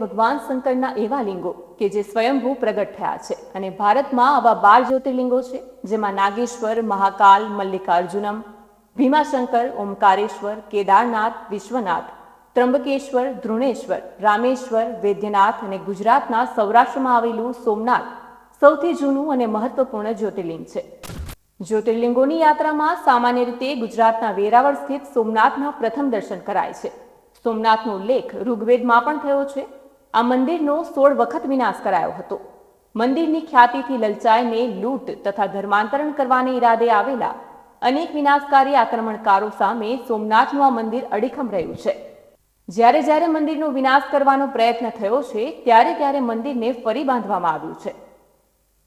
ભગવાન શંકરના એવા લિંગો કે જે સ્વયંભૂ પ્રગટ થયા છે અને ભારતમાં આવા 12 જ્યોતિર્લિંગો છે, જેમાં નાગેશ્વર, મહાકાલ, મલ્લિકાર્જુનમ, ભીમાશંકર, ઓમકારેશ્વર, કેદારનાથ, વિશ્વનાથ, ત્રંબકેશ્વર, ધ્રુણેશ્વર, રામેશ્વર, વૈદ્યનાથ અને ગુજરાતના સૌરાષ્ટ્રમાં આવેલું સોમનાથ સૌથી જૂનું અને મહત્વપૂર્ણ જ્યોતિર્લિંગ છે. જ્યોતિર્લિંગોની યાત્રામાં સામાન્ય રીતે ગુજરાતના વેરાવળ સ્થિત સોમનાથના પ્રથમ દર્શન કરાય છે. સોમનાથનો ઉલ્લેખ ઋગ્વેદમાં પણ થયો છે. આ મંદિરનો 16 વખત વિનાશ કરાયો હતો. મંદિરની ખ્યાતિથી લલચાઈને લૂંટ તથા ધર્માંતરણ કરવાને ઈરાદે આવેલા અનેક વિનાશકારી આક્રમણકારો સામે સોમનાથનું આ મંદિર અડીખમ રહ્યું છે. જ્યારે મંદિરનો વિનાશ કરવાનો પ્રયત્ન થયો છે, ત્યારે મંદિરને ફરી બાંધવામાં આવ્યું છે.